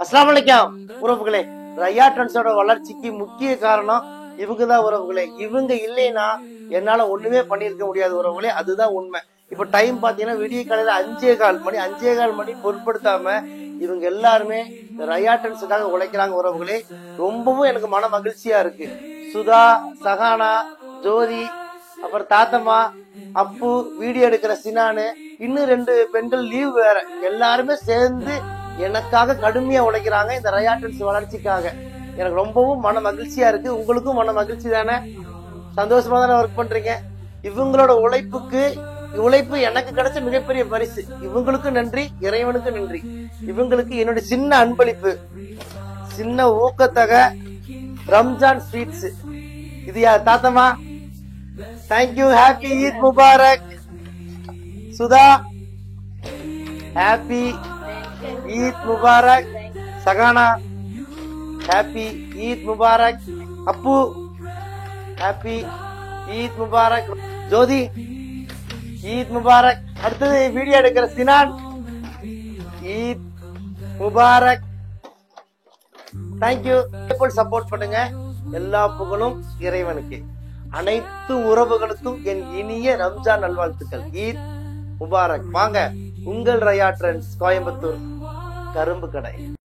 அஸ்ஸலாமு அலைக்கும் உறவுகளே. ரயா ட்ரெண்ட்ஸோட வளர்ச்சிக்கு முக்கிய காரணம் இவங்கதான் உறவுகளே. இவங்க இல்லைன்னா என்னால ஒண்ணுமே பண்ணிருக்க முடியாது உறவுகளே. அதுதான் உண்மை. இப்ப டைம் பாத்தீங்கன்னா விடிய காலையில 5:15 மணி பொருட்படுத்தாம இவங்க எல்லாருமே ரயா ட்ரெண்ட்ஸுக்காக உழைக்கிறாங்க உறவுகளே. ரொம்பவும் எனக்கு மன மகிழ்ச்சியா இருக்கு. சுதா, சகானா, ஜோதி, அப்புறம் தாத்தம்மா, அப்பு, வீடியோ எடுக்கிற சினானு, இன்னும் 2 பெண்கள் லீவ் வேற, எல்லாருமே சேர்ந்து எனக்காக கடுமையா உழைக்கிறாங்க இந்த ரயா ட்ரெண்ட்ஸ் வளர்ச்சிக்காக. எனக்கு ரொம்பவும் மன மகிழ்ச்சியா இருக்கு. உங்களுக்கும் மன மகிழ்ச்சி தானே? சந்தோஷமா தானே ஒர்க் பண்றீங்க? இவங்களோட உழைப்பு எனக்கு கிடைச்ச மிகப்பெரிய பரிசு. இவங்களுக்கு நன்றி, இறைவனுக்கு நன்றி. இவங்களுக்கு என்னுடைய சின்ன அன்பளிப்பு, சின்ன ஊக்கத்தொகை ரம்ஜான் ஸ்வீட்ஸ். இது யார்? தாத்தம்மா, thank you. Happy Eid Mubarak. Sudha, happy Eid Mubarak. Sahana, happy Eid Mubarak. Appu, happy Eid Mubarak. Jyothi, Eid Mubarak. அடுத்தது வீடியோ எடுக்கிற சினான், ஈத் முபாரக். தேங்க்யூ. சப்போர்ட் பண்ணுங்க. எல்லா புகழும் இறைவனுக்கு. அனைத்து உறவுகளுக்கும் என் இனிய ரம்ஜான் நல்வாழ்த்துக்கள். ஈத் முபாரக். வாங்க, உங்கள் ரயா ட்ரெண்ட்ஸ், கோயம்புத்தூர், கரும்பு கடை.